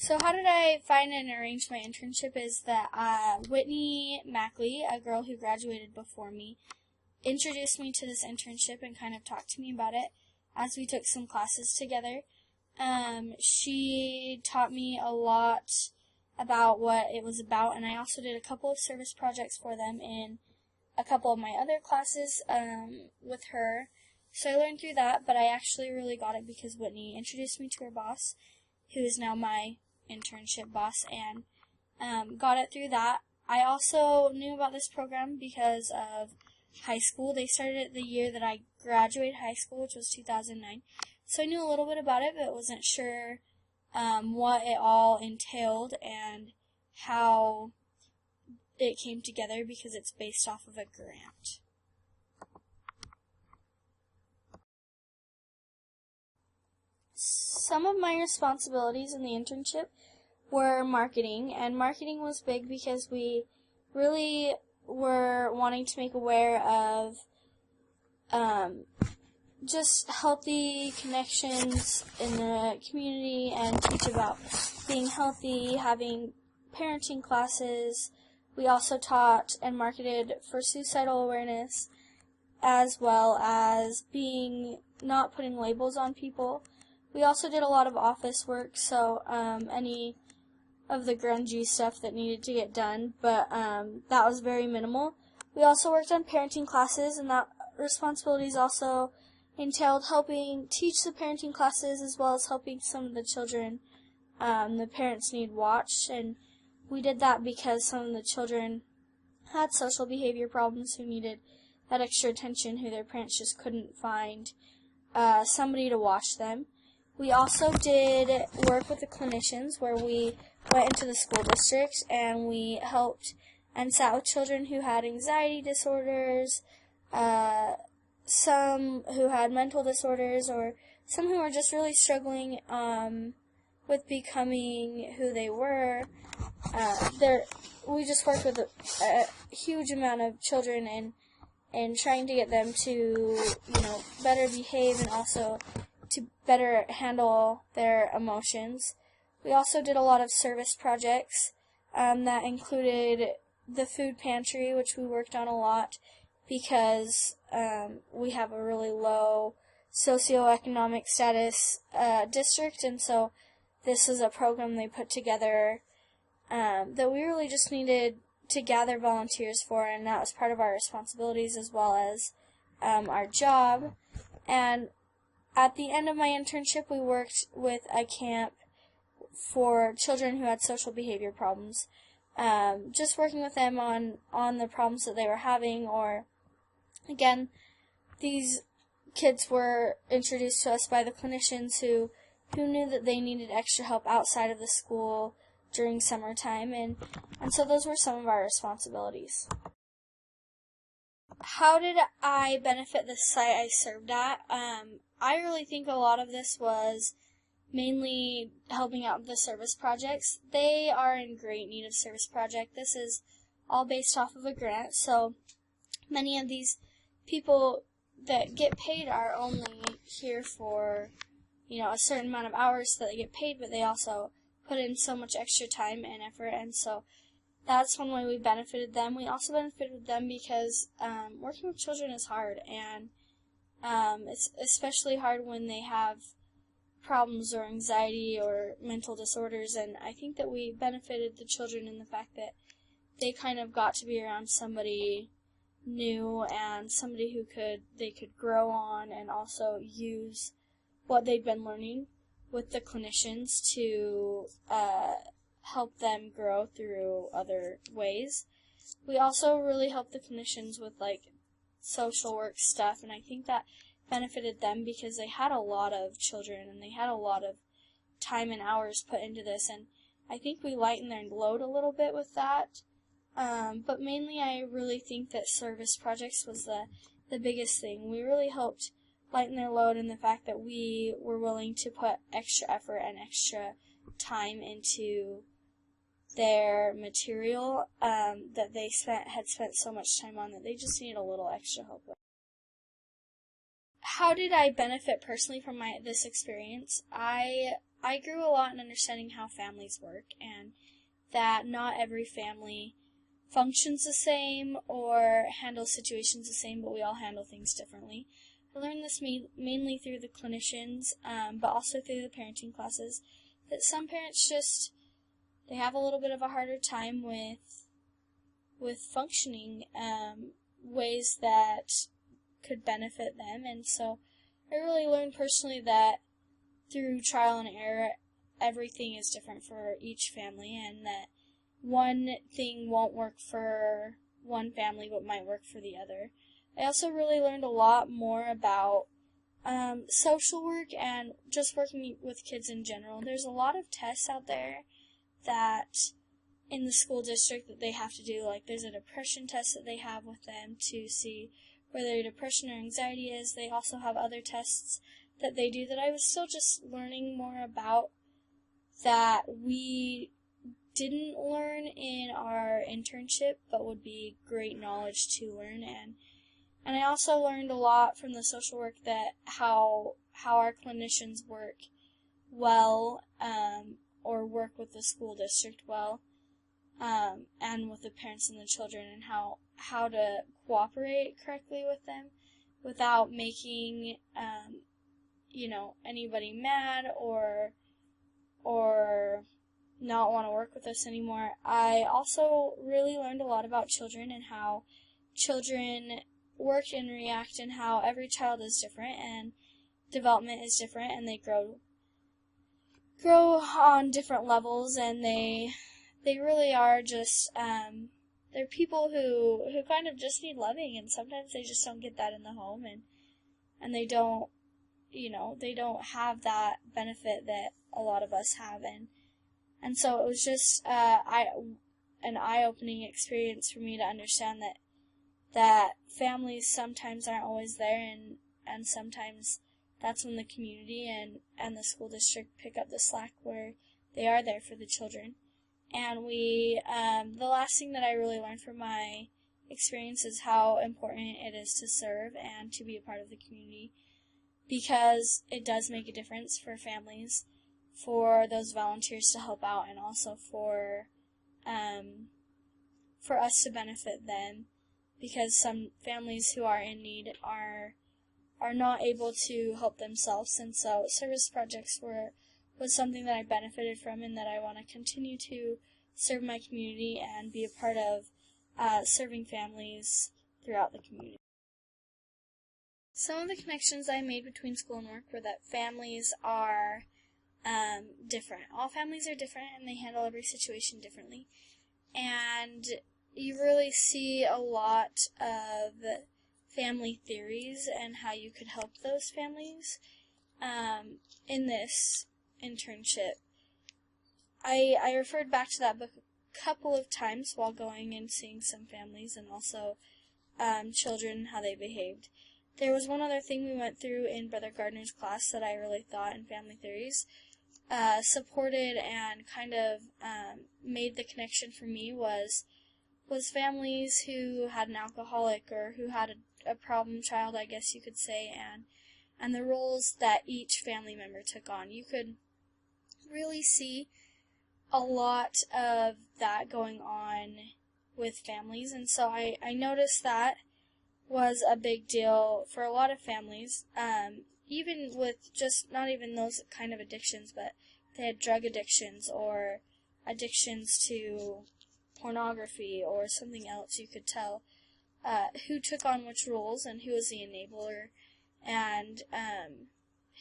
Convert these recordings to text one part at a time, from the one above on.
So how did I find and arrange my internship is that Whitney Mackley, a girl who graduated before me, introduced me to this internship and kind of talked to me about it as we took some classes together. She taught me a lot about what it was about, and I also did a couple of service projects for them in a couple of my other classes with her. So I learned through that, but I actually really got it because Whitney introduced me to her boss, who is now my internship boss, and got it through that. I also knew about this program because of high school. They started it the year that I graduated high school, which was 2009. So I knew a little bit about it, but wasn't sure what it all entailed and how it came together because it's based off of a grant. Some of my responsibilities in the internship were marketing, and marketing was big because we really were wanting to make aware of just healthy connections in the community and teach about being healthy, having parenting classes. We also taught and marketed for suicidal awareness, as well as not putting labels on people. We also did a lot of office work, so any of the grungy stuff that needed to get done, but that was very minimal. We also worked on parenting classes, and that responsibilities also entailed helping teach the parenting classes as well as helping some of the children the parents need watched, and we did that because some of the children had social behavior problems who needed that extra attention, who their parents just couldn't find somebody to watch them. We also did work with the clinicians where we went into the school district and we helped and sat with children who had anxiety disorders, some who had mental disorders, or some who were just really struggling with becoming who they were. We just worked with a huge amount of children and trying to get them to, better behave and also to better handle their emotions. We also did a lot of service projects that included the food pantry, which we worked on a lot because we have a really low socioeconomic status district, and so this is a program they put together that we really just needed to gather volunteers for, and that was part of our responsibilities as well as our job. And at the end of my internship, we worked with a camp for children who had social behavior problems, just working with them on the problems that they were having, or, again, these kids were introduced to us by the clinicians who knew that they needed extra help outside of the school during summertime, and so those were some of our responsibilities. How did I benefit the site I served at? I really think a lot of this was mainly helping out with the service projects. They are in great need of service project. This is all based off of a grant, so many of these people that get paid are only here for, a certain amount of hours so that they get paid, but they also put in so much extra time and effort, and so that's one way we benefited them. We also benefited them because working with children is hard, and it's especially hard when they have problems or anxiety or mental disorders, and I think that we benefited the children in the fact that they kind of got to be around somebody new and somebody who they could grow on and also use what they'd been learning with the clinicians to help them grow through other ways. We also really helped the clinicians with social work stuff, and I think that benefited them because they had a lot of children and they had a lot of time and hours put into this, and I think we lightened their load a little bit with that. But mainly I really think that service projects was the biggest thing. We really helped lighten their load in the fact that we were willing to put extra effort and extra time into their material that they had spent so much time on that they just needed a little extra help with. How did I benefit personally from this experience? I I grew a lot in understanding how families work, and that not every family functions the same or handles situations the same, but we all handle things differently. I learned this mainly through the clinicians, but also through the parenting classes, that some parents just, they have a little bit of a harder time with functioning ways that could benefit them. And so I really learned personally that through trial and error, everything is different for each family, and that one thing won't work for one family but might work for the other. I also really learned a lot more about social work and just working with kids in general. There's a lot of tests out there that in the school district that they have to do. Like, there's a depression test that they have with them to see whether depression or anxiety is. They also have other tests that they do that I was still just learning more about, that we didn't learn in our internship, but would be great knowledge to learn. And I also learned a lot from the social work that how our clinicians work well, or work with the school district well, and with the parents and the children, and how to cooperate correctly with them without making anybody mad or not want to work with us anymore. I also really learned a lot about children and how children work and react, and how every child is different and development is different, and they grow on different levels, and they really are just they're people who kind of just need loving, and sometimes they just don't get that in the home, and they don't have that benefit that a lot of us have, and so it was just an eye-opening experience for me to understand that families sometimes aren't always there, and sometimes that's when the community and the school district pick up the slack, where they are there for the children. And the last thing that I really learned from my experience is how important it is to serve and to be a part of the community, because it does make a difference for families, for those volunteers to help out, and also for us to benefit them, because some families who are in need are not able to help themselves. And so service projects was something that I benefited from, and that I want to continue to serve my community and be a part of serving families throughout the community. Some of the connections I made between school and work were that families are different. All families are different, and they handle every situation differently. And you really see a lot of family theories and how you could help those families in this internship. I referred back to that book a couple of times while going and seeing some families, and also children and how they behaved. There was one other thing we went through in Brother Gardner's class that I really thought in family theories supported and kind of made the connection for me was families who had an alcoholic or who had a problem child, I guess you could say, and the roles that each family member took on. You could really see a lot of that going on with families, and so I noticed that was a big deal for a lot of families, even with just not even those kind of addictions, but they had drug addictions or addictions to pornography or something else. You could tell who took on which roles and who was the enabler and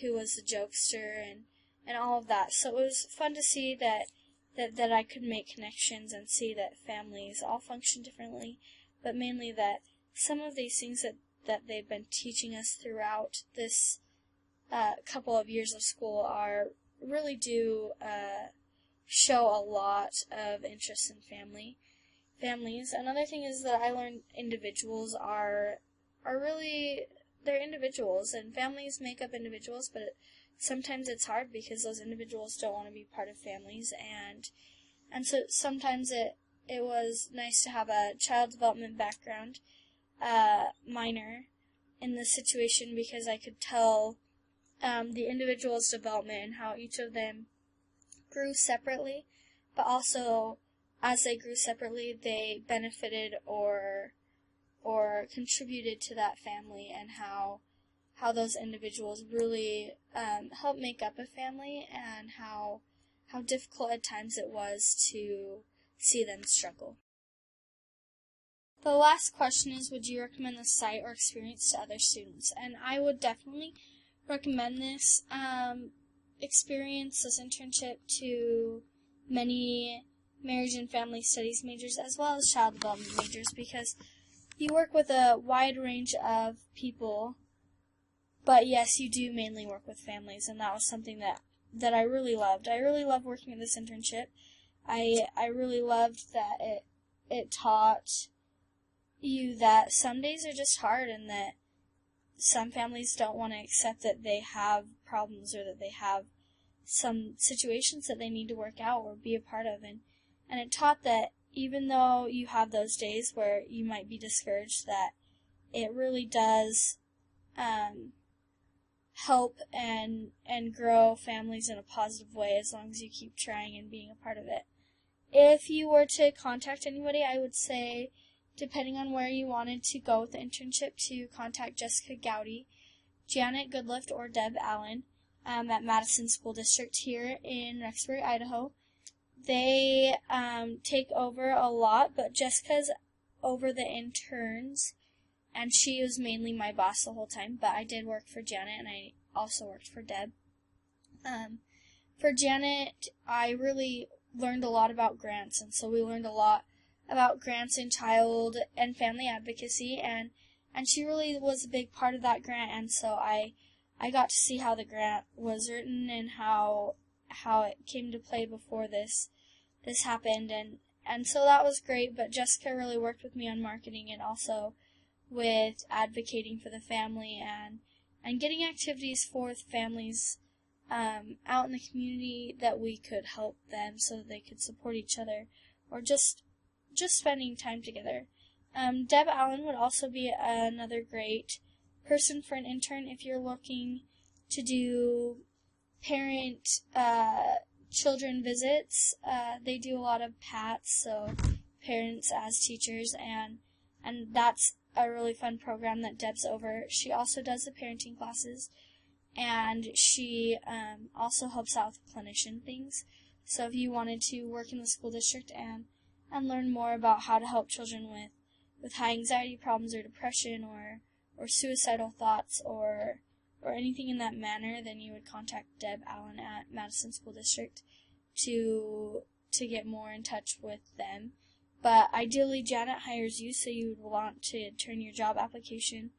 who was the jokester and all of that. So it was fun to see that I could make connections and see that families all function differently, but mainly that some of these things that they've been teaching us throughout this couple of years of school really do show a lot of interest in families. Another thing is that I learned individuals are really, they're individuals, and families make up individuals, but sometimes it's hard because those individuals don't want to be part of families, and so sometimes it was nice to have a child development background minor in this situation, because I could tell the individual's development and how each of them grew separately, but also as they grew separately, they benefited or contributed to that family, and how those individuals really helped make up a family, and how difficult at times it was to see them struggle. The last question is, would you recommend this site or experience to other students? And I would definitely recommend this experience, this internship, to many marriage and family studies majors as well as child development majors, because you work with a wide range of people, but yes, you do mainly work with families, and that was something that I really loved. I really loved working at this internship. I really loved that it taught you that some days are just hard, and that some families don't want to accept that they have problems, or that they have some situations that they need to work out or be a part of. And it taught that even though you have those days where you might be discouraged, that it really does help and grow families in a positive way, as long as you keep trying and being a part of it. If you were to contact anybody, I would say, depending on where you wanted to go with the internship, to contact Jessica Gowdy, Janet Goodlift, or Deb Allen at Madison School District here in Rexburg, Idaho. They take over a lot, but Jessica's over the interns, and she was mainly my boss the whole time, but I did work for Janet, and I also worked for Deb. For Janet, I really learned a lot about grants, and so we learned a lot about grants in child and family advocacy, and she really was a big part of that grant, and so I got to see how the grant was written and how it came to play before this happened, and so that was great. But Jessica really worked with me on marketing, and also with advocating for the family, and getting activities for families out in the community that we could help them so that they could support each other, or just spending time together. Deb Allen would also be another great person for an intern if you're looking to do parent children visits. They do a lot of PATs, so parents as teachers, and that's a really fun program that Deb's over. She also does the parenting classes, and she also helps out with clinician things. So if you wanted to work in the school district and learn more about how to help children with high anxiety problems, or depression, or suicidal thoughts, or anything in that manner, then you would contact Deb Allen at Madison School District to get more in touch with them. But ideally, Janet hires you, so you would want to turn your job application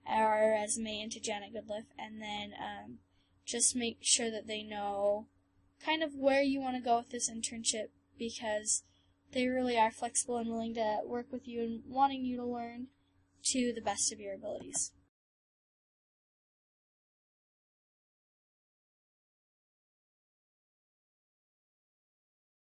or resume into Janet Goodlift, and then just make sure that they know kind of where you want to go with this internship, because they really are flexible and willing to work with you and wanting you to learn to the best of your abilities.